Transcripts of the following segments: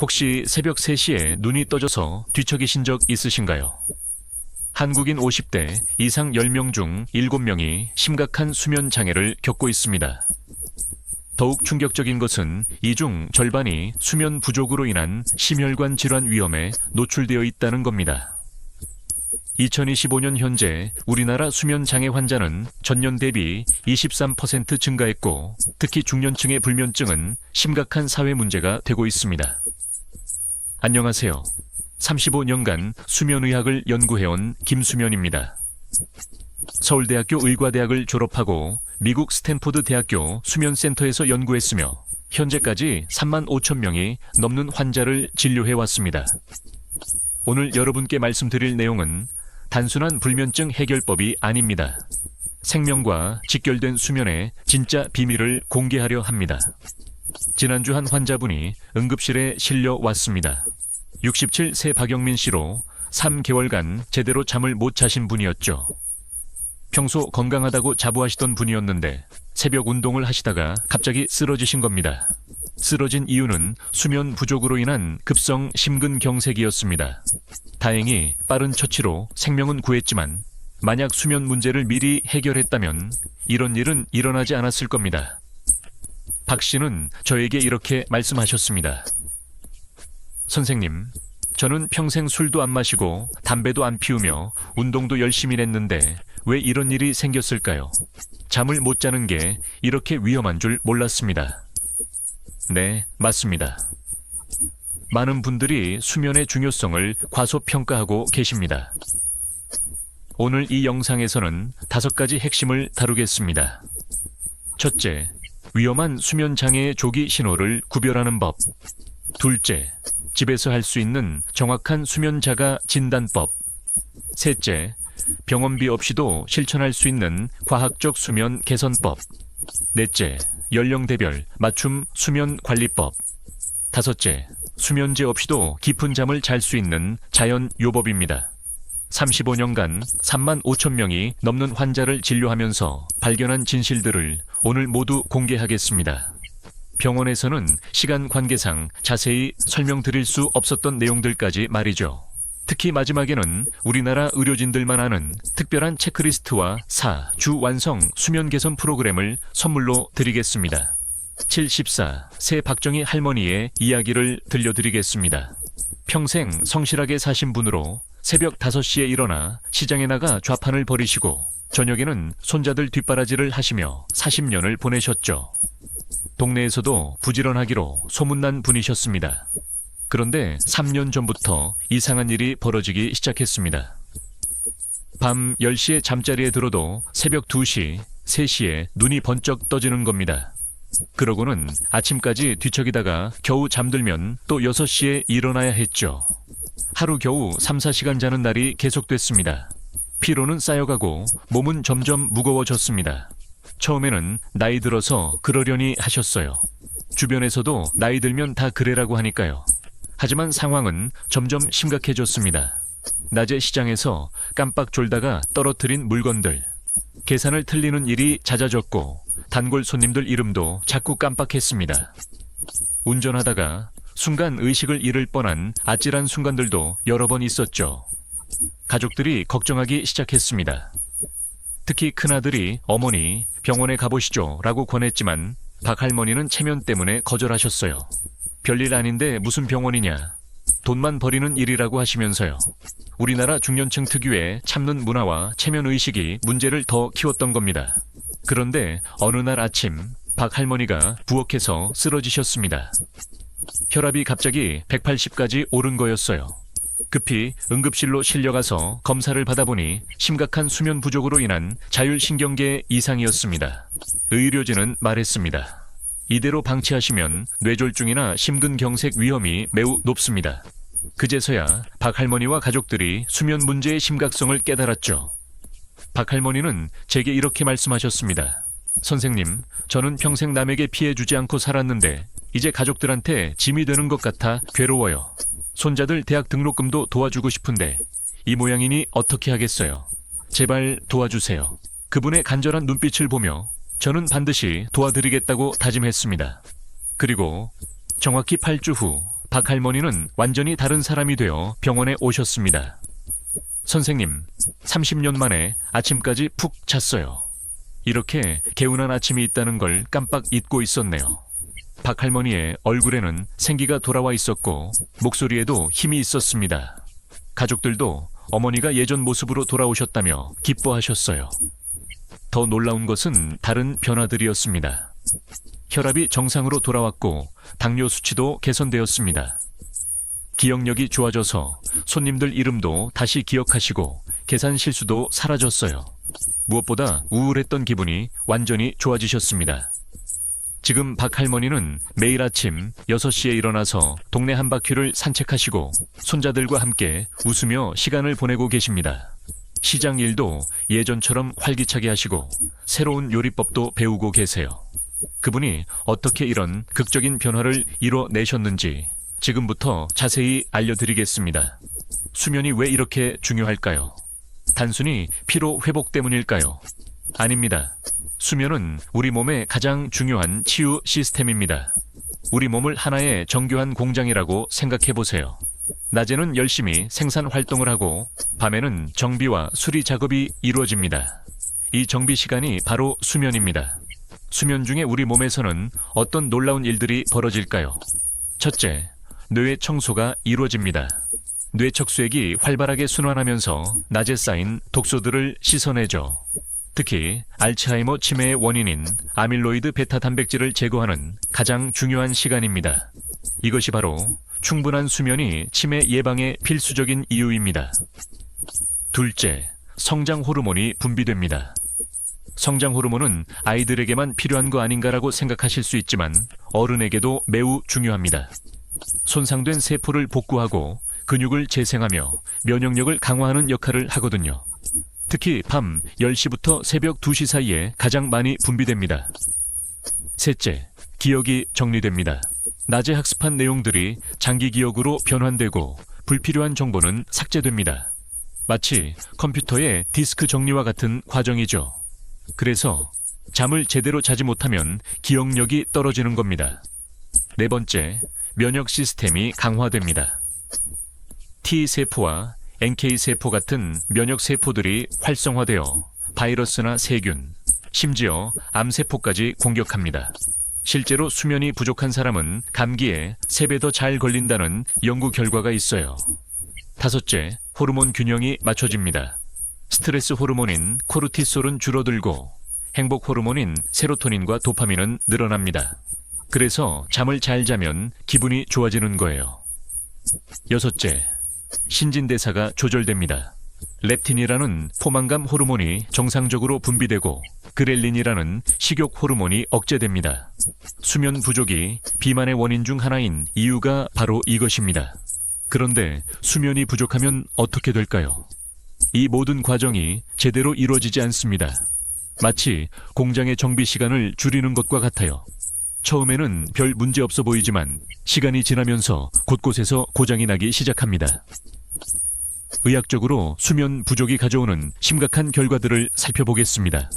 혹시 새벽 3시에 눈이 떠져서 뒤척이신 적 있으신가요? 한국인 50대 이상 10명 중 7명이 심각한 수면 장애를 겪고 있습니다. 더욱 충격적인 것은 이 중 절반이 수면 부족으로 인한 심혈관 질환 위험에 노출되어 있다는 겁니다. 2025년 현재 우리나라 수면 장애 환자는 전년 대비 23% 증가했고, 특히 중년층의 불면증은 심각한 사회 문제가 되고 있습니다. 안녕하세요. 35년간 수면의학을 연구해온 김수면입니다. 서울대학교 의과대학을 졸업하고 미국 스탠포드 대학교 수면센터에서 연구했으며 현재까지 3만 5천 명이 넘는 환자를 진료해왔습니다. 오늘 여러분께 말씀드릴 내용은 단순한 불면증 해결법이 아닙니다. 생명과 직결된 수면의 진짜 비밀을 공개하려 합니다. 지난주 한 환자분이 응급실에 실려왔습니다. 67세 박영민 씨로 3개월간 제대로 잠을 못 자신 분이었죠. 평소 건강하다고 자부하시던 분이었는데 새벽 운동을 하시다가 갑자기 쓰러지신 겁니다. 쓰러진 이유는 수면 부족으로 인한 급성 심근경색이었습니다. 다행히 빠른 처치로 생명은 구했지만 만약 수면 문제를 미리 해결했다면 이런 일은 일어나지 않았을 겁니다. 박 씨는 저에게 이렇게 말씀하셨습니다. 선생님, 저는 평생 술도 안 마시고 담배도 안 피우며 운동도 열심히 했는데 왜 이런 일이 생겼을까요? 잠을 못 자는 게 이렇게 위험한 줄 몰랐습니다. 네, 맞습니다. 많은 분들이 수면의 중요성을 과소평가하고 계십니다. 오늘 이 영상에서는 5가지 핵심을 다루겠습니다. 첫째, 위험한 수면 장애의 조기 신호를 구별하는 법. 둘째, 집에서 할 수 있는 정확한 수면 자가 진단법. 셋째, 병원비 없이도 실천할 수 있는 과학적 수면 개선법. 넷째, 연령대별 맞춤 수면 관리법. 다섯째, 수면제 없이도 깊은 잠을 잘 수 있는 자연 요법입니다. 35년간 3만 5천 명이 넘는 환자를 진료하면서 발견한 진실들을 오늘 모두 공개하겠습니다. 병원에서는 시간 관계상 자세히 설명드릴 수 없었던 내용들까지 말이죠. 특히 마지막에는 우리나라 의료진들만 아는 특별한 체크리스트와 주 완성 수면 개선 프로그램을 선물로 드리겠습니다. 74, 새 박정희 할머니의 이야기를 들려드리겠습니다. 평생 성실하게 사신 분으로 새벽 5시에 일어나 시장에 나가 좌판을 벌이시고 저녁에는 손자들 뒷바라지를 하시며 40년을 보내셨죠. 동네에서도 부지런하기로 소문난 분이셨습니다. 그런데 3년 전부터 이상한 일이 벌어지기 시작했습니다. 밤 10시에 잠자리에 들어도 새벽 2시, 3시에 눈이 번쩍 떠지는 겁니다. 그러고는 아침까지 뒤척이다가 겨우 잠들면 또 6시에 일어나야 했죠. 하루 겨우 3-4시간 자는 날이 계속됐습니다. 피로는 쌓여가고 몸은 점점 무거워졌습니다. 처음에는 나이 들어서 그러려니 하셨어요. 주변에서도 나이 들면 다 그래라고 하니까요. 하지만 상황은 점점 심각해졌습니다. 낮에 시장에서 깜빡 졸다가 떨어뜨린 물건들, 계산을 틀리는 일이 잦아졌고 단골 손님들 이름도 자꾸 깜빡했습니다. 운전하다가 순간 의식을 잃을 뻔한 아찔한 순간들도 여러 번 있었죠. 가족들이 걱정하기 시작했습니다. 특히 큰아들이 어머니 병원에 가보시죠 라고 권했지만 박 할머니는 체면 때문에 거절하셨어요. 별일 아닌데 무슨 병원이냐, 돈만 버리는 일이라고 하시면서요. 우리나라 중년층 특유의 참는 문화와 체면의식이 문제를 더 키웠던 겁니다. 그런데 어느 날 아침 박 할머니가 부엌에서 쓰러지셨습니다. 혈압이 갑자기 180까지 오른 거였어요. 급히 응급실로 실려가서 검사를 받아보니 심각한 수면 부족으로 인한 자율신경계 이상이었습니다. 의료진은 말했습니다. 이대로 방치하시면 뇌졸중이나 심근경색 위험이 매우 높습니다. 그제서야 박 할머니와 가족들이 수면 문제의 심각성을 깨달았죠. 박 할머니는 제게 이렇게 말씀하셨습니다. 선생님, 저는 평생 남에게 피해 주지 않고 살았는데 이제 가족들한테 짐이 되는 것 같아 괴로워요. 손자들 대학 등록금도 도와주고 싶은데 이 모양이니 어떻게 하겠어요. 제발 도와주세요. 그분의 간절한 눈빛을 보며 저는 반드시 도와드리겠다고 다짐했습니다. 그리고 정확히 8주 후 박 할머니는 완전히 다른 사람이 되어 병원에 오셨습니다. 선생님, 30년 만에 아침까지 푹 잤어요. 이렇게 개운한 아침이 있다는 걸 깜빡 잊고 있었네요. 박 할머니의 얼굴에는 생기가 돌아와 있었고 목소리에도 힘이 있었습니다. 가족들도 어머니가 예전 모습으로 돌아오셨다며 기뻐하셨어요. 더 놀라운 것은 다른 변화들이었습니다. 혈압이 정상으로 돌아왔고 당뇨 수치도 개선되었습니다. 기억력이 좋아져서 손님들 이름도 다시 기억하시고 계산 실수도 사라졌어요. 무엇보다 우울했던 기분이 완전히 좋아지셨습니다. 지금 박 할머니는 매일 아침 6시에 일어나서 동네 한 바퀴를 산책하시고 손자들과 함께 웃으며 시간을 보내고 계십니다. 시장 일도 예전처럼 활기차게 하시고 새로운 요리법도 배우고 계세요. 그분이 어떻게 이런 극적인 변화를 이뤄내셨는지 지금부터 자세히 알려드리겠습니다. 수면이 왜 이렇게 중요할까요? 단순히 피로 회복 때문일까요? 아닙니다. 수면은 우리 몸의 가장 중요한 치유 시스템입니다. 우리 몸을 하나의 정교한 공장이라고 생각해 보세요. 낮에는 열심히 생산 활동을 하고 밤에는 정비와 수리 작업이 이루어집니다. 이 정비 시간이 바로 수면입니다. 수면 중에 우리 몸에서는 어떤 놀라운 일들이 벌어질까요? 첫째, 뇌 청소가 이루어집니다. 뇌 척수액이 활발하게 순환하면서 낮에 쌓인 독소들을 씻어내죠. 특히 알츠하이머 치매의 원인인 아밀로이드 베타 단백질을 제거하는 가장 중요한 시간입니다. 이것이 바로 충분한 수면이 치매 예방에 필수적인 이유입니다. 둘째, 성장 호르몬이 분비됩니다. 성장 호르몬은 아이들에게만 필요한 거 아닌가라고 생각하실 수 있지만 어른에게도 매우 중요합니다. 손상된 세포를 복구하고 근육을 재생하며 면역력을 강화하는 역할을 하거든요. 특히 밤 10시부터 새벽 2시 사이에 가장 많이 분비됩니다. 셋째, 기억이 정리됩니다. 낮에 학습한 내용들이 장기 기억으로 변환되고 불필요한 정보는 삭제됩니다. 마치 컴퓨터의 디스크 정리와 같은 과정이죠. 그래서 잠을 제대로 자지 못하면 기억력이 떨어지는 겁니다. 네 번째, 면역 시스템이 강화됩니다. T세포와 NK세포 같은 면역세포들이 활성화되어 바이러스나 세균, 심지어 암세포까지 공격합니다. 실제로 수면이 부족한 사람은 감기에 3배 더 잘 걸린다는 연구 결과가 있어요. 다섯째, 호르몬 균형이 맞춰집니다. 스트레스 호르몬인 코르티솔은 줄어들고 행복 호르몬인 세로토닌과 도파민은 늘어납니다. 그래서 잠을 잘 자면 기분이 좋아지는 거예요. 여섯째, 신진대사가 조절됩니다. 렙틴이라는 포만감 호르몬이 정상적으로 분비되고 그렐린이라는 식욕 호르몬이 억제됩니다. 수면 부족이 비만의 원인 중 하나인 이유가 바로 이것입니다. 그런데 수면이 부족하면 어떻게 될까요? 이 모든 과정이 제대로 이루어지지 않습니다. 마치 공장의 정비 시간을 줄이는 것과 같아요. 처음에는 별 문제 없어 보이지만 시간이 지나면서 곳곳에서 고장이 나기 시작합니다. 의학적으로 수면 부족이 가져오는 심각한 결과들을 살펴보겠습니다.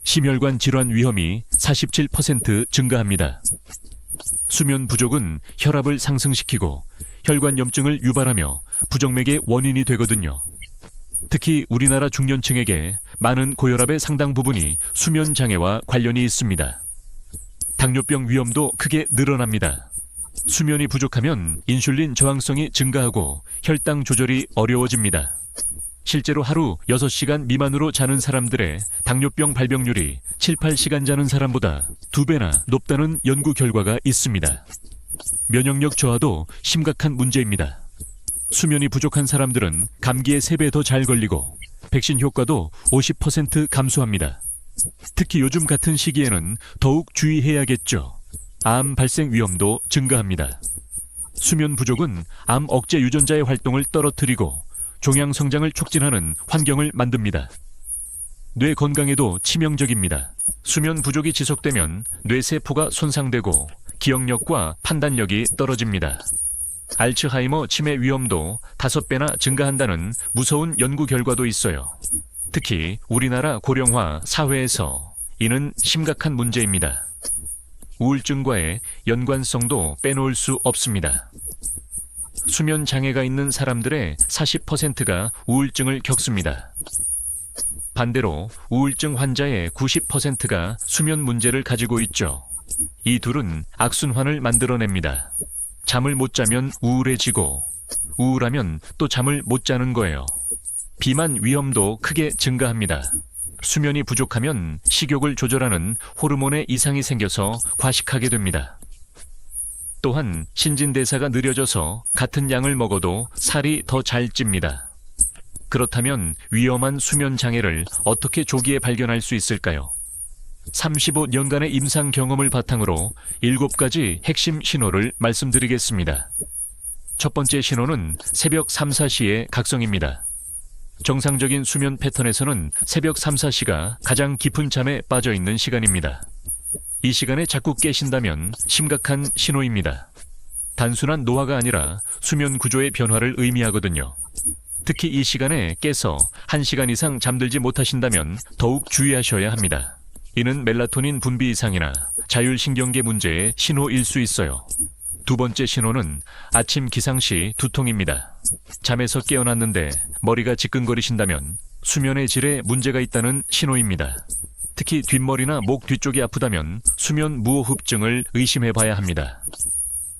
심혈관 질환 위험이 47% 증가합니다. 수면 부족은 혈압을 상승시키고 혈관염증을 유발하며 부정맥의 원인이 되거든요. 특히 우리나라 중년층에게 많은 고혈압의 상당 부분이 수면 장애와 관련이 있습니다. 당뇨병 위험도 크게 늘어납니다. 수면이 부족하면 인슐린 저항성이 증가하고 혈당 조절이 어려워집니다. 실제로 하루 6시간 미만으로 자는 사람들의 당뇨병 발병률이 7, 8시간 자는 사람보다 2배나 높다는 연구 결과가 있습니다. 면역력 저하도 심각한 문제입니다. 수면이 부족한 사람들은 감기에 3배 더 잘 걸리고 백신 효과도 50% 감소합니다. 특히 요즘 같은 시기에는 더욱 주의해야겠죠. 암 발생 위험도 증가합니다. 수면 부족은 암 억제 유전자의 활동을 떨어뜨리고 종양 성장을 촉진하는 환경을 만듭니다. 뇌 건강에도 치명적입니다. 수면 부족이 지속되면 뇌세포가 손상되고 기억력과 판단력이 떨어집니다. 알츠하이머 치매 위험도 5배나 증가한다는 무서운 연구 결과도 있어요. 특히 우리나라 고령화 사회에서 이는 심각한 문제입니다. 우울증과의 연관성도 빼놓을 수 없습니다. 수면 장애가 있는 사람들의 40%가 우울증을 겪습니다. 반대로 우울증 환자의 90%가 수면 문제를 가지고 있죠. 이 둘은 악순환을 만들어냅니다. 잠을 못 자면 우울해지고 우울하면 또 잠을 못 자는 거예요. 비만 위험도 크게 증가합니다. 수면이 부족하면 식욕을 조절하는 호르몬의 이상이 생겨서 과식하게 됩니다. 또한 신진대사가 느려져서 같은 양을 먹어도 살이 더 잘 찝니다. 그렇다면 위험한 수면 장애를 어떻게 조기에 발견할 수 있을까요? 35년간의 임상 경험을 바탕으로 7가지 핵심 신호를 말씀드리겠습니다. 첫 번째 신호는 새벽 3, 4시의 각성입니다. 정상적인 수면 패턴에서는 새벽 3, 4시가 가장 깊은 잠에 빠져 있는 시간입니다. 이 시간에 자꾸 깨신다면 심각한 신호입니다. 단순한 노화가 아니라 수면 구조의 변화를 의미하거든요. 특히 이 시간에 깨서 1시간 이상 잠들지 못하신다면 더욱 주의하셔야 합니다. 이는 멜라토닌 분비 이상이나 자율신경계 문제의 신호일 수 있어요. 두 번째 신호는 아침 기상 시 두통입니다. 잠에서 깨어났는데 머리가 지끈거리신다면 수면의 질에 문제가 있다는 신호입니다. 특히 뒷머리나 목 뒤쪽이 아프다면 수면 무호흡증을 의심해 봐야 합니다.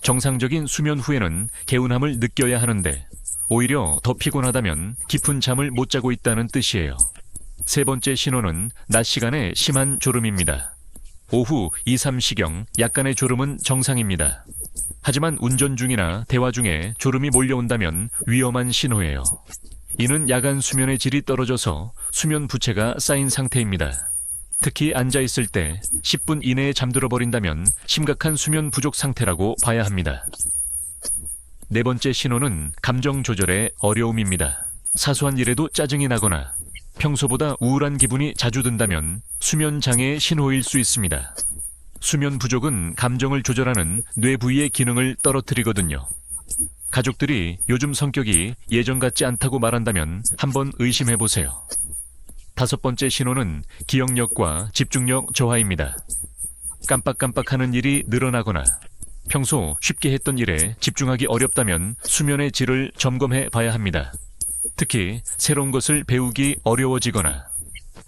정상적인 수면 후에는 개운함을 느껴야 하는데 오히려 더 피곤하다면 깊은 잠을 못 자고 있다는 뜻이에요. 세 번째 신호는 낮 시간에 심한 졸음입니다. 오후 2, 3시경 약간의 졸음은 정상입니다. 하지만 운전 중이나 대화 중에 졸음이 몰려온다면 위험한 신호예요. 이는 야간 수면의 질이 떨어져서 수면 부채가 쌓인 상태입니다. 특히 앉아있을 때 10분 이내에 잠들어 버린다면 심각한 수면 부족 상태라고 봐야 합니다. 네 번째 신호는 감정 조절의 어려움입니다. 사소한 일에도 짜증이 나거나 평소보다 우울한 기분이 자주 든다면 수면 장애의 신호일 수 있습니다. 수면 부족은 감정을 조절하는 뇌 부위의 기능을 떨어뜨리거든요. 가족들이 요즘 성격이 예전 같지 않다고 말한다면 한번 의심해 보세요. 다섯 번째 신호는 기억력과 집중력 저하입니다. 깜빡깜빡하는 일이 늘어나거나 평소 쉽게 했던 일에 집중하기 어렵다면 수면의 질을 점검해 봐야 합니다. 특히 새로운 것을 배우기 어려워지거나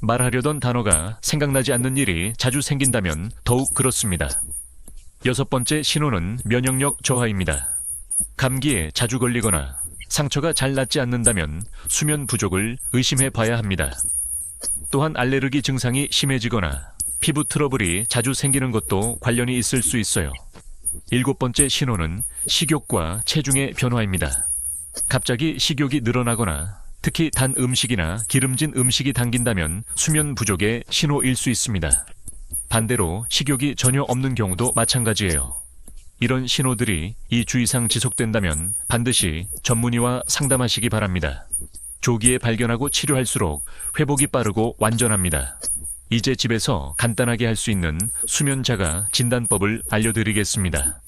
말하려던 단어가 생각나지 않는 일이 자주 생긴다면 더욱 그렇습니다. 여섯 번째 신호는 면역력 저하입니다. 감기에 자주 걸리거나 상처가 잘 낫지 않는다면 수면 부족을 의심해 봐야 합니다. 또한 알레르기 증상이 심해지거나 피부 트러블이 자주 생기는 것도 관련이 있을 수 있어요. 일곱 번째 신호는 식욕과 체중의 변화입니다. 갑자기 식욕이 늘어나거나 특히 단 음식이나 기름진 음식이 당긴다면 수면 부족의 신호일 수 있습니다. 반대로 식욕이 전혀 없는 경우도 마찬가지예요. 이런 신호들이 2주 이상 지속된다면 반드시 전문의와 상담하시기 바랍니다. 조기에 발견하고 치료할수록 회복이 빠르고 완전합니다. 이제 집에서 간단하게 할 수 있는 수면 자가 진단법을 알려드리겠습니다.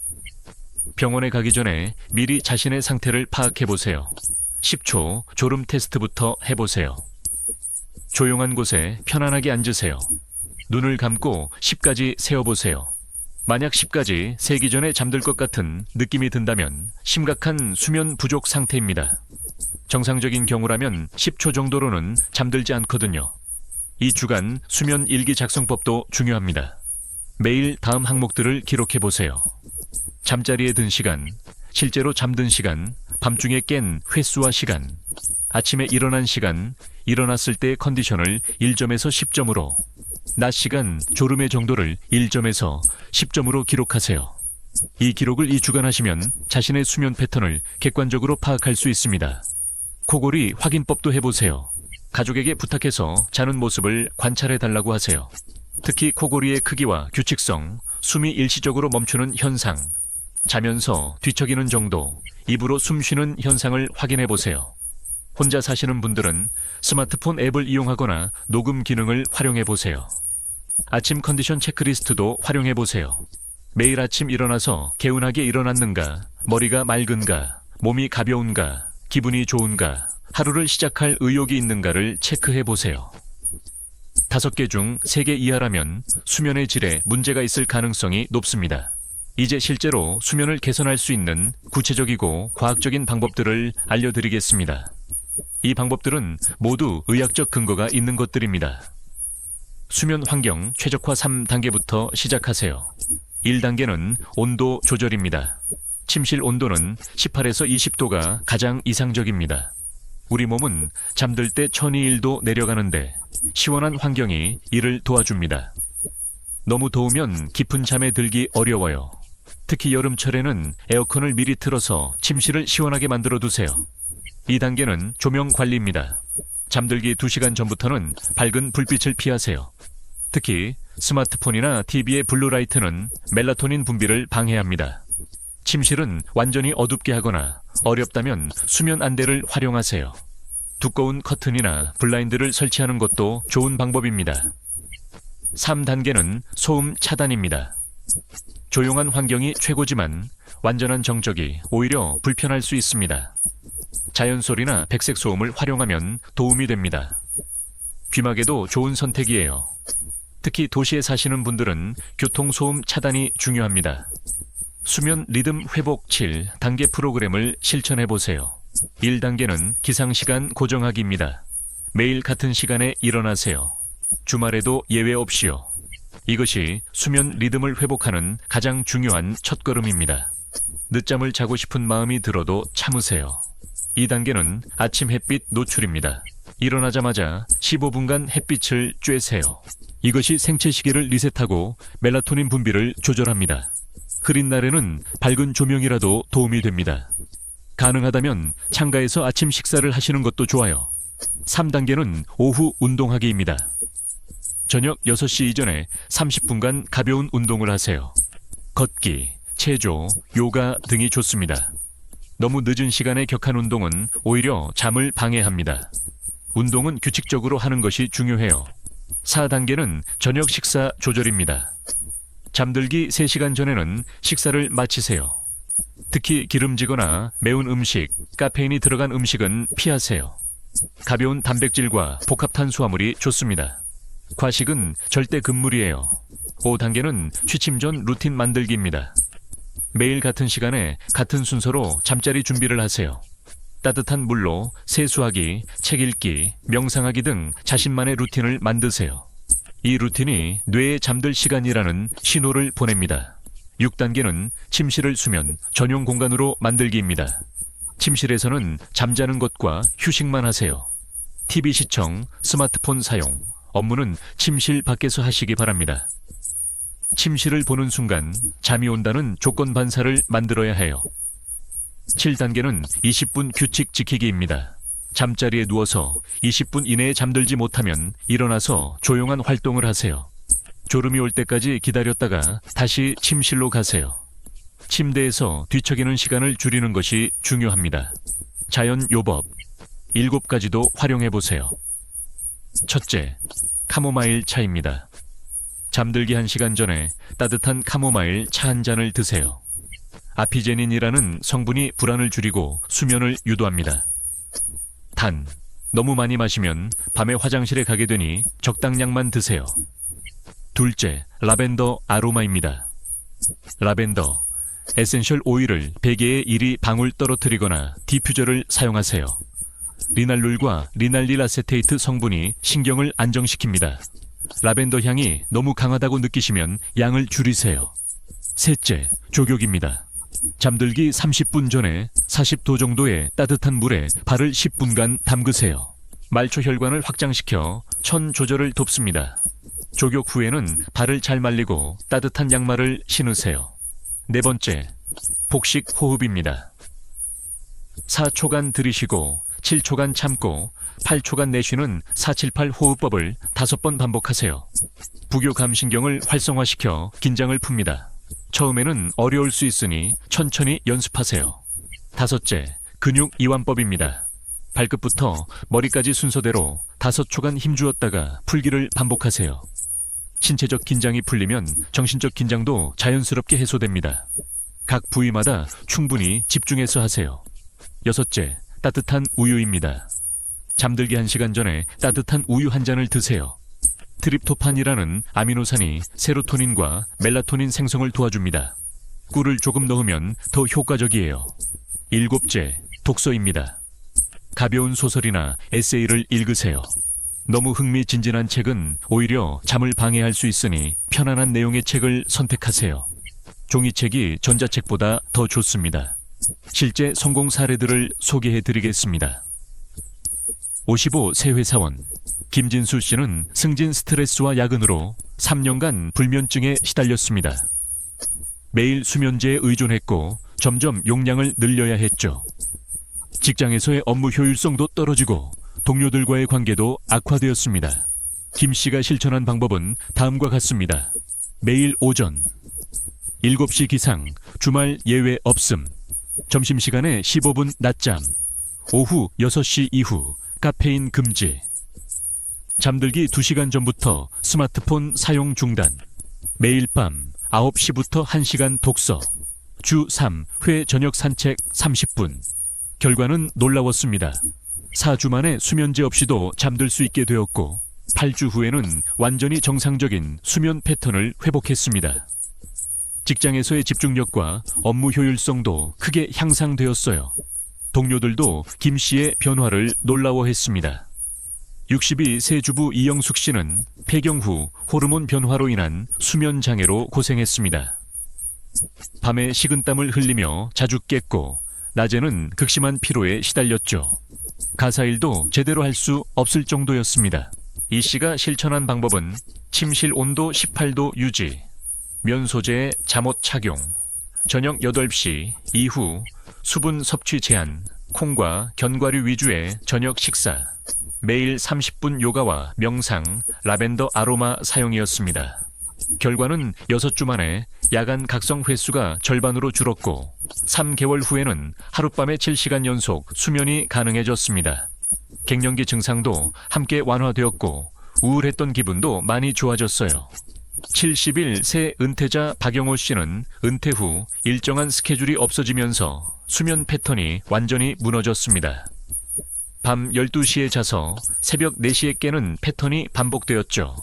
병원에 가기 전에 미리 자신의 상태를 파악해보세요. 10초 졸음 테스트부터 해보세요. 조용한 곳에 편안하게 앉으세요. 눈을 감고 10까지 세어보세요. 만약 10까지 세기 전에 잠들 것 같은 느낌이 든다면 심각한 수면 부족 상태입니다. 정상적인 경우라면 10초 정도로는 잠들지 않거든요. 이 주간 수면 일기 작성법도 중요합니다. 매일 다음 항목들을 기록해보세요. 잠자리에 든 시간, 실제로 잠든 시간, 밤중에 깬 횟수와 시간, 아침에 일어난 시간, 일어났을 때의 컨디션을 1점에서 10점으로, 낮 시간, 졸음의 정도를 1점에서 10점으로 기록하세요. 이 기록을 2주간 하시면 자신의 수면 패턴을 객관적으로 파악할 수 있습니다. 코골이 확인법도 해보세요. 가족에게 부탁해서 자는 모습을 관찰해달라고 하세요. 특히 코골이의 크기와 규칙성, 숨이 일시적으로 멈추는 현상, 자면서 뒤척이는 정도, 입으로 숨 쉬는 현상을 확인해보세요. 혼자 사시는 분들은 스마트폰 앱을 이용하거나 녹음 기능을 활용해보세요. 아침 컨디션 체크리스트도 활용해보세요. 매일 아침 일어나서 개운하게 일어났는가, 머리가 맑은가, 몸이 가벼운가, 기분이 좋은가, 하루를 시작할 의욕이 있는가를 체크해보세요. 5개 중 3개 이하라면 수면의 질에 문제가 있을 가능성이 높습니다. 이제 실제로 수면을 개선할 수 있는 구체적이고 과학적인 방법들을 알려드리겠습니다. 이 방법들은 모두 의학적 근거가 있는 것들입니다. 수면 환경 최적화 3단계부터 시작하세요. 1단계는 온도 조절입니다. 침실 온도는 18에서 20도가 가장 이상적입니다. 우리 몸은 잠들 때 1201도 내려가는데 시원한 환경이 이를 도와줍니다. 너무 더우면 깊은 잠에 들기 어려워요. 특히 여름철에는 에어컨을 미리 틀어서 침실을 시원하게 만들어 두세요. 2단계는 조명 관리입니다. 잠들기 2시간 전부터는 밝은 불빛을 피하세요. 특히 스마트폰이나 TV의 블루라이트는 멜라토닌 분비를 방해합니다. 침실은 완전히 어둡게 하거나 어렵다면 수면 안대를 활용하세요. 두꺼운 커튼이나 블라인드를 설치하는 것도 좋은 방법입니다. 3단계는 소음 차단입니다. 조용한 환경이 최고지만 완전한 정적이 오히려 불편할 수 있습니다. 자연소리나 백색 소음을 활용하면 도움이 됩니다. 귀마개도 좋은 선택이에요. 특히 도시에 사시는 분들은 교통소음 차단이 중요합니다. 수면 리듬 회복 7단계 프로그램을 실천해보세요. 1단계는 기상시간 고정하기입니다. 매일 같은 시간에 일어나세요. 주말에도 예외 없이요. 이것이 수면 리듬을 회복하는 가장 중요한 첫걸음입니다. 늦잠을 자고 싶은 마음이 들어도 참으세요. 2단계는 아침 햇빛 노출입니다. 일어나자마자 15분간 햇빛을 쬐세요. 이것이 생체 시계를 리셋하고 멜라토닌 분비를 조절합니다. 흐린 날에는 밝은 조명이라도 도움이 됩니다. 가능하다면 창가에서 아침 식사를 하시는 것도 좋아요. 3단계는 오후 운동하기입니다. 저녁 6시 이전에 30분간 가벼운 운동을 하세요. 걷기, 체조, 요가 등이 좋습니다. 너무 늦은 시간에 격한 운동은 오히려 잠을 방해합니다. 운동은 규칙적으로 하는 것이 중요해요. 4단계는 저녁 식사 조절입니다. 잠들기 3시간 전에는 식사를 마치세요. 특히 기름지거나 매운 음식, 카페인이 들어간 음식은 피하세요. 가벼운 단백질과 복합 탄수화물이 좋습니다. 과식은 절대 금물이에요. 5단계는 취침 전 루틴 만들기입니다. 매일 같은 시간에 같은 순서로 잠자리 준비를 하세요. 따뜻한 물로 세수하기, 책 읽기, 명상하기 등 자신만의 루틴을 만드세요. 이 루틴이 뇌에 잠들 시간이라는 신호를 보냅니다. 6단계는 침실을 수면 전용 공간으로 만들기입니다. 침실에서는 잠자는 것과 휴식만 하세요. TV 시청, 스마트폰 사용, 업무는 침실 밖에서 하시기 바랍니다. 침실을 보는 순간 잠이 온다는 조건 반사를 만들어야 해요. 7단계는 20분 규칙 지키기입니다. 잠자리에 누워서 20분 이내에 잠들지 못하면 일어나서 조용한 활동을 하세요. 졸음이 올 때까지 기다렸다가 다시 침실로 가세요. 침대에서 뒤척이는 시간을 줄이는 것이 중요합니다. 자연 요법 7가지도 활용해보세요. 첫째, 카모마일 차입니다. 잠들기 1시간 전에 따뜻한 카모마일 차 한 잔을 드세요. 아피제닌이라는 성분이 불안을 줄이고 수면을 유도합니다. 단, 너무 많이 마시면 밤에 화장실에 가게 되니 적당량만 드세요. 둘째, 라벤더 아로마입니다. 라벤더, 에센셜 오일을 베개에 이리 방울 떨어뜨리거나 디퓨저를 사용하세요. 리날룰과 리날릴 아세테이트 성분이 신경을 안정시킵니다. 라벤더 향이 너무 강하다고 느끼시면 양을 줄이세요. 셋째, 족욕입니다. 잠들기 30분 전에 40도 정도의 따뜻한 물에 발을 10분간 담그세요. 말초 혈관을 확장시켜 천 조절을 돕습니다. 족욕 후에는 발을 잘 말리고 따뜻한 양말을 신으세요. 네 번째, 복식 호흡입니다. 4초간 들이쉬고 7초간 참고 8초간 내쉬는 478 호흡법을 5번 반복하세요. 부교감신경을 활성화시켜 긴장을 풉니다. 처음에는 어려울 수 있으니 천천히 연습하세요. 다섯째, 근육 이완법입니다. 발끝부터 머리까지 순서대로 5초간 힘주었다가 풀기를 반복하세요. 신체적 긴장이 풀리면 정신적 긴장도 자연스럽게 해소됩니다. 각 부위마다 충분히 집중해서 하세요. 여섯째, 따뜻한 우유입니다. 잠들기 1시간 전에 따뜻한 우유 한 잔을 드세요. 트립토판이라는 아미노산이 세로토닌과 멜라토닌 생성을 도와줍니다. 꿀을 조금 넣으면 더 효과적이에요. 일곱째, 독서입니다. 가벼운 소설이나 에세이를 읽으세요. 너무 흥미진진한 책은 오히려 잠을 방해할 수 있으니 편안한 내용의 책을 선택하세요. 종이책이 전자책보다 더 좋습니다. 실제 성공 사례들을 소개해드리겠습니다. 55 새 회사원 김진수 씨는 승진 스트레스와 야근으로 3년간 불면증에 시달렸습니다. 매일 수면제에 의존했고 점점 용량을 늘려야 했죠. 직장에서의 업무 효율성도 떨어지고 동료들과의 관계도 악화되었습니다. 김 씨가 실천한 방법은 다음과 같습니다. 매일 오전 7시 기상, 주말 예외 없음. 점심시간에 15분 낮잠. 오후 6시 이후 카페인 금지. 잠들기 2시간 전부터 스마트폰 사용 중단. 매일 밤 9시부터 1시간 독서. 주 3회 저녁 산책 30분. 결과는 놀라웠습니다. 4주 만에 수면제 없이도 잠들 수 있게 되었고 8주 후에는 완전히 정상적인 수면 패턴을 회복했습니다. 직장에서의 집중력과 업무 효율성도 크게 향상되었어요. 동료들도 김 씨의 변화를 놀라워했습니다. 62세 주부 이영숙 씨는 폐경 후 호르몬 변화로 인한 수면 장애로 고생했습니다. 밤에 식은땀을 흘리며 자주 깼고 낮에는 극심한 피로에 시달렸죠. 가사일도 제대로 할 수 없을 정도였습니다. 이 씨가 실천한 방법은 침실 온도 18도 유지, 면 소재의 잠옷 착용, 저녁 8시 이후 수분 섭취 제한, 콩과 견과류 위주의 저녁 식사, 매일 30분 요가와 명상, 라벤더 아로마 사용이었습니다. 결과는 6주 만에 야간 각성 횟수가 절반으로 줄었고 3개월 후에는 하룻밤에 7시간 연속 수면이 가능해졌습니다. 갱년기 증상도 함께 완화되었고 우울했던 기분도 많이 좋아졌어요. 70일 새 은퇴자 박영호 씨는 은퇴 후 일정한 스케줄이 없어지면서 수면 패턴이 완전히 무너졌습니다. 밤 12시에 자서 새벽 4시에 깨는 패턴이 반복되었죠.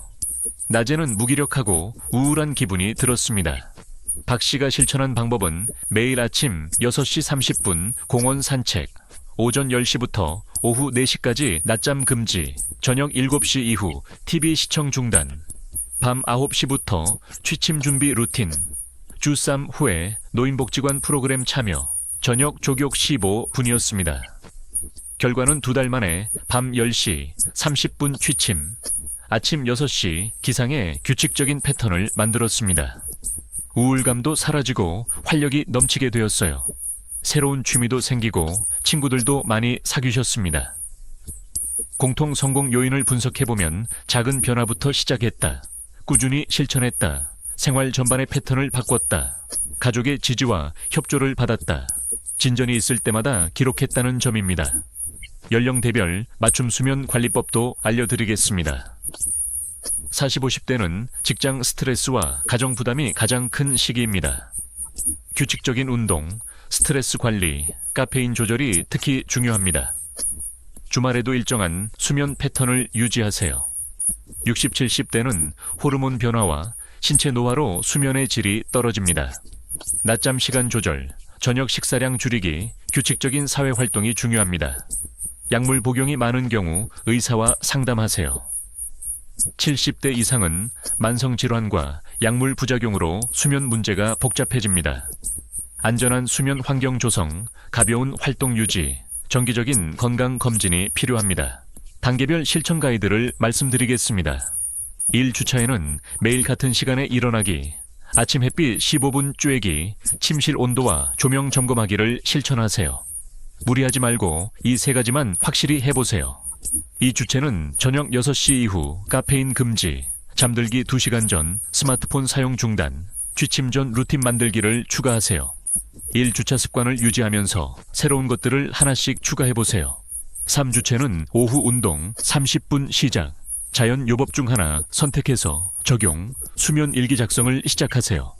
낮에는 무기력하고 우울한 기분이 들었습니다. 박 씨가 실천한 방법은 매일 아침 6시 30분 공원 산책, 오전 10시부터 오후 4시까지 낮잠 금지, 저녁 7시 이후 TV 시청 중단, 밤 9시부터 취침 준비 루틴, 주3 후에 노인복지관 프로그램 참여, 저녁 조격 15분이었습니다. 결과는 2달 만에 밤 10시 30분 취침, 아침 6시 기상의 규칙적인 패턴을 만들었습니다. 우울감도 사라지고 활력이 넘치게 되었어요. 새로운 취미도 생기고 친구들도 많이 사귀셨습니다. 공통 성공 요인을 분석해보면 작은 변화부터 시작했다. 꾸준히 실천했다. 생활 전반의 패턴을 바꿨다. 가족의 지지와 협조를 받았다. 진전이 있을 때마다 기록했다는 점입니다. 연령대별 맞춤 수면 관리법도 알려드리겠습니다. 40, 50대는 직장 스트레스와 가정 부담이 가장 큰 시기입니다. 규칙적인 운동, 스트레스 관리, 카페인 조절이 특히 중요합니다. 주말에도 일정한 수면 패턴을 유지하세요. 60, 70대는 호르몬 변화와 신체 노화로 수면의 질이 떨어집니다. 낮잠 시간 조절, 저녁 식사량 줄이기, 규칙적인 사회 활동이 중요합니다. 약물 복용이 많은 경우 의사와 상담하세요. 70대 이상은 만성질환과 약물 부작용으로 수면 문제가 복잡해집니다. 안전한 수면 환경 조성, 가벼운 활동 유지, 정기적인 건강 검진이 필요합니다. 단계별 실천 가이드를 말씀드리겠습니다. 1주차에는 매일 같은 시간에 일어나기, 아침 햇빛 15분 쬐기, 침실 온도와 조명 점검하기를 실천하세요. 무리하지 말고 이 3가지만 확실히 해보세요. 2주차는 저녁 6시 이후 카페인 금지, 잠들기 2시간 전 스마트폰 사용 중단, 취침 전 루틴 만들기를 추가하세요. 1주차 습관을 유지하면서 새로운 것들을 하나씩 추가해보세요. 3주차는 오후 운동 30분 시작, 자연 요법 중 하나 선택해서 적용, 수면 일기 작성을 시작하세요.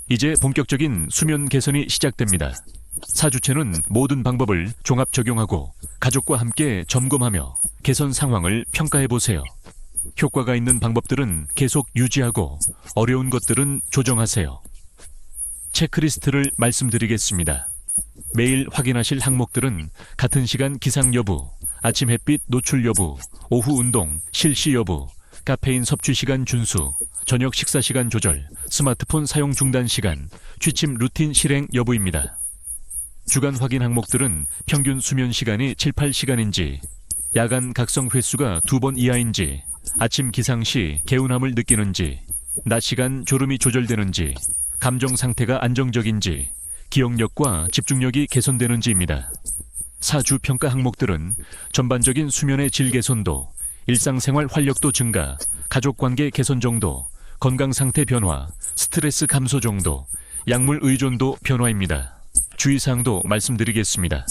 이제 본격적인 수면 개선이 시작됩니다. 4주차는 모든 방법을 종합 적용하고 가족과 함께 점검하며 개선 상황을 평가해보세요. 효과가 있는 방법들은 계속 유지하고 어려운 것들은 조정하세요. 체크리스트를 말씀드리겠습니다. 매일 확인하실 항목들은 같은 시간 기상 여부, 아침 햇빛 노출 여부, 오후 운동, 실시 여부, 카페인 섭취 시간 준수, 저녁 식사 시간 조절, 스마트폰 사용 중단 시간, 취침 루틴 실행 여부입니다. 주간 확인 항목들은 평균 수면 시간이 7, 8시간인지, 야간 각성 횟수가 2번 이하인지, 아침 기상 시 개운함을 느끼는지, 낮 시간 졸음이 조절되는지, 감정 상태가 안정적인지, 기억력과 집중력이 개선되는지입니다. 사주 평가 항목들은 전반적인 수면의 질 개선도, 일상생활 활력도 증가, 가족관계 개선 정도, 건강 상태 변화, 스트레스 감소 정도, 약물 의존도 변화입니다. 주의사항도 말씀드리겠습니다.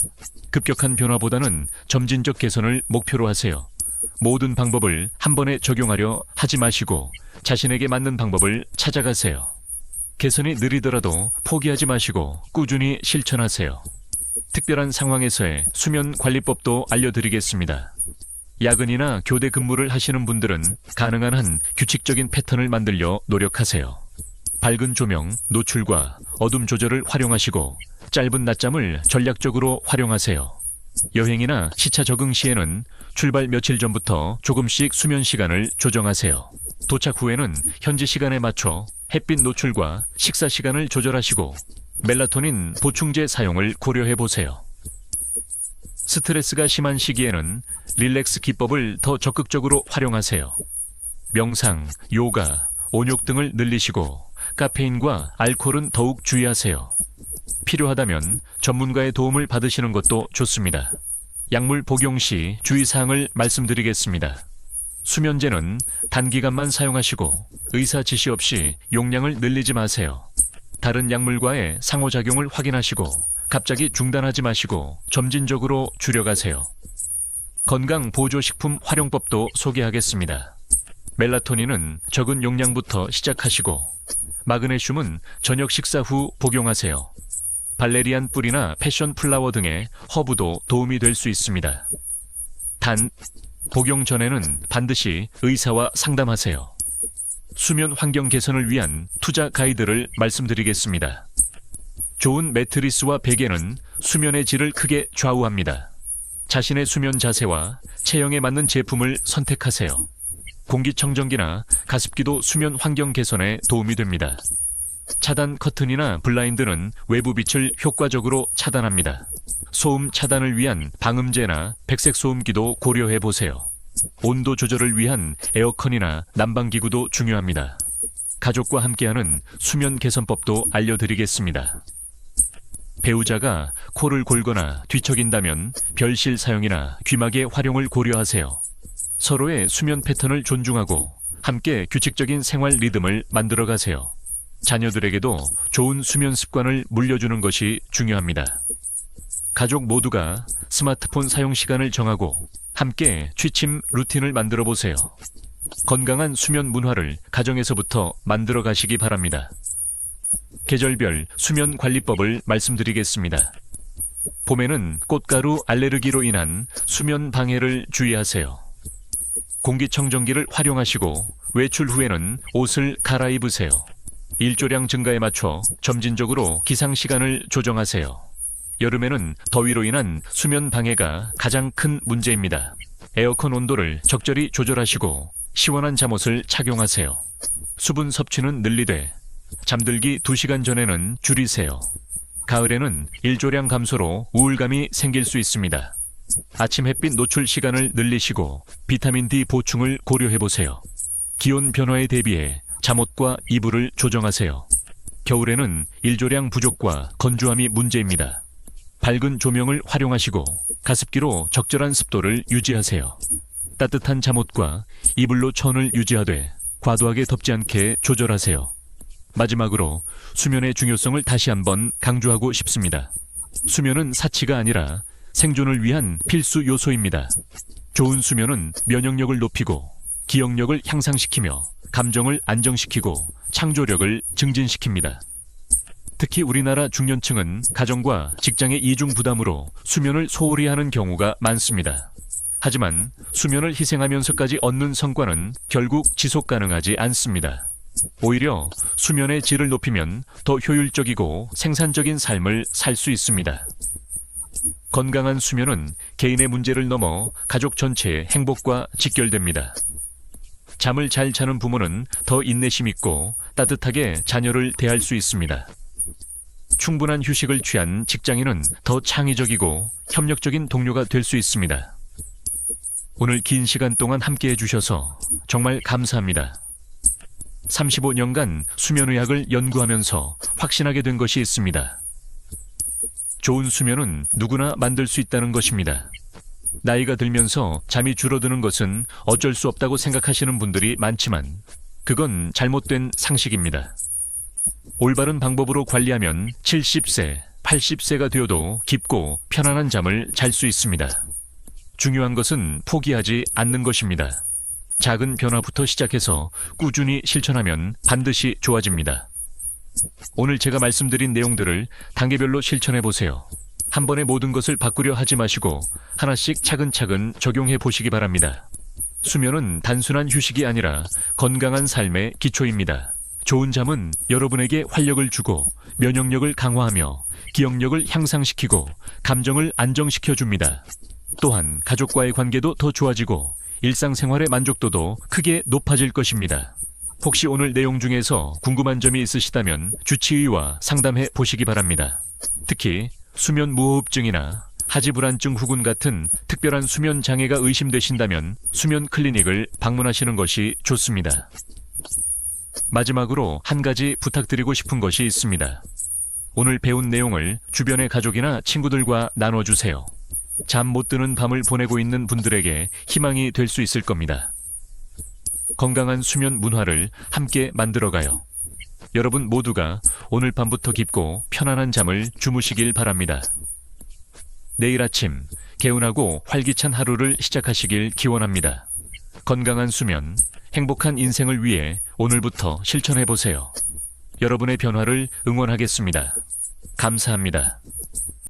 급격한 변화보다는 점진적 개선을 목표로 하세요. 모든 방법을 한 번에 적용하려 하지 마시고 자신에게 맞는 방법을 찾아가세요. 개선이 느리더라도 포기하지 마시고 꾸준히 실천하세요. 특별한 상황에서의 수면 관리법도 알려드리겠습니다. 야근이나 교대 근무를 하시는 분들은 가능한 한 규칙적인 패턴을 만들려 노력하세요. 밝은 조명, 노출과 어둠 조절을 활용하시고 짧은 낮잠을 전략적으로 활용하세요. 여행이나 시차 적응 시에는 출발 며칠 전부터 조금씩 수면 시간을 조정하세요. 도착 후에는 현지 시간에 맞춰 햇빛 노출과 식사 시간을 조절하시고 멜라토닌 보충제 사용을 고려해 보세요. 스트레스가 심한 시기에는 릴렉스 기법을 더 적극적으로 활용하세요. 명상, 요가, 온욕 등을 늘리시고 카페인과 알코올은 더욱 주의하세요. 필요하다면 전문가의 도움을 받으시는 것도 좋습니다. 약물 복용 시 주의사항을 말씀드리겠습니다. 수면제는 단기간만 사용하시고 의사 지시 없이 용량을 늘리지 마세요. 다른 약물과의 상호작용을 확인하시고 갑자기 중단하지 마시고 점진적으로 줄여가세요. 건강보조식품 활용법도 소개하겠습니다. 멜라토닌은 적은 용량부터 시작하시고 마그네슘은 저녁 식사 후 복용하세요. 발레리안 뿌리나 패션 플라워 등의 허브도 도움이 될 수 있습니다. 단, 복용 전에는 반드시 의사와 상담하세요. 수면 환경 개선을 위한 투자 가이드를 말씀드리겠습니다. 좋은 매트리스와 베개는 수면의 질을 크게 좌우합니다. 자신의 수면 자세와 체형에 맞는 제품을 선택하세요. 공기청정기나 가습기도 수면 환경 개선에 도움이 됩니다. 차단 커튼이나 블라인드는 외부 빛을 효과적으로 차단합니다. 소음 차단을 위한 방음제나 백색 소음기도 고려해 보세요. 온도 조절을 위한 에어컨이나 난방기구도 중요합니다. 가족과 함께하는 수면 개선법도 알려드리겠습니다. 배우자가 코를 골거나 뒤척인다면 별실 사용이나 귀마개 활용을 고려하세요. 서로의 수면 패턴을 존중하고 함께 규칙적인 생활 리듬을 만들어가세요. 자녀들에게도 좋은 수면 습관을 물려주는 것이 중요합니다. 가족 모두가 스마트폰 사용 시간을 정하고 함께 취침 루틴을 만들어 보세요. 건강한 수면 문화를 가정에서부터 만들어 가시기 바랍니다. 계절별 수면 관리법을 말씀드리겠습니다. 봄에는 꽃가루 알레르기로 인한 수면 방해를 주의하세요. 공기청정기를 활용하시고 외출 후에는 옷을 갈아입으세요. 일조량 증가에 맞춰 점진적으로 기상 시간을 조정하세요. 여름에는 더위로 인한 수면 방해가 가장 큰 문제입니다. 에어컨 온도를 적절히 조절하시고 시원한 잠옷을 착용하세요. 수분 섭취는 늘리되 잠들기 2시간 전에는 줄이세요. 가을에는 일조량 감소로 우울감이 생길 수 있습니다. 아침 햇빛 노출 시간을 늘리시고 비타민 D 보충을 고려해보세요. 기온 변화에 대비해 잠옷과 이불을 조정하세요. 겨울에는 일조량 부족과 건조함이 문제입니다. 밝은 조명을 활용하시고 가습기로 적절한 습도를 유지하세요. 따뜻한 잠옷과 이불로 천을 유지하되 과도하게 덥지 않게 조절하세요. 마지막으로 수면의 중요성을 다시 한번 강조하고 싶습니다. 수면은 사치가 아니라 생존을 위한 필수 요소입니다. 좋은 수면은 면역력을 높이고 기억력을 향상시키며 감정을 안정시키고 창조력을 증진시킵니다. 특히 우리나라 중년층은 가정과 직장의 이중 부담으로 수면을 소홀히 하는 경우가 많습니다. 하지만 수면을 희생하면서까지 얻는 성과는 결국 지속 가능하지 않습니다. 오히려 수면의 질을 높이면 더 효율적이고 생산적인 삶을 살 수 있습니다. 건강한 수면은 개인의 문제를 넘어 가족 전체의 행복과 직결됩니다. 잠을 잘 자는 부모는 더 인내심 있고 따뜻하게 자녀를 대할 수 있습니다. 충분한 휴식을 취한 직장인은 더 창의적이고 협력적인 동료가 될 수 있습니다. 오늘 긴 시간 동안 함께 해주셔서 정말 감사합니다. 35년간 수면의학을 연구하면서 확신하게 된 것이 있습니다. 좋은 수면은 누구나 만들 수 있다는 것입니다. 나이가 들면서 잠이 줄어드는 것은 어쩔 수 없다고 생각하시는 분들이 많지만 그건 잘못된 상식입니다. 올바른 방법으로 관리하면 70세, 80세가 되어도 깊고 편안한 잠을 잘 수 있습니다. 중요한 것은 포기하지 않는 것입니다. 작은 변화부터 시작해서 꾸준히 실천하면 반드시 좋아집니다. 오늘 제가 말씀드린 내용들을 단계별로 실천해 보세요. 한 번에 모든 것을 바꾸려 하지 마시고 하나씩 차근차근 적용해 보시기 바랍니다. 수면은 단순한 휴식이 아니라 건강한 삶의 기초입니다. 좋은 잠은 여러분에게 활력을 주고 면역력을 강화하며 기억력을 향상시키고 감정을 안정시켜 줍니다. 또한 가족과의 관계도 더 좋아지고 일상생활의 만족도도 크게 높아질 것입니다. 혹시 오늘 내용 중에서 궁금한 점이 있으시다면 주치의와 상담해 보시기 바랍니다. 특히 수면 무호흡증이나 하지불안증 후군 같은 특별한 수면 장애가 의심되신다면 수면 클리닉을 방문하시는 것이 좋습니다. 마지막으로 한 가지 부탁드리고 싶은 것이 있습니다. 오늘 배운 내용을 주변의 가족이나 친구들과 나눠주세요. 잠 못 드는 밤을 보내고 있는 분들에게 희망이 될 수 있을 겁니다. 건강한 수면 문화를 함께 만들어가요. 여러분 모두가 오늘 밤부터 깊고 편안한 잠을 주무시길 바랍니다. 내일 아침 개운하고 활기찬 하루를 시작하시길 기원합니다. 건강한 수면, 행복한 인생을 위해 오늘부터 실천해보세요. 여러분의 변화를 응원하겠습니다. 감사합니다.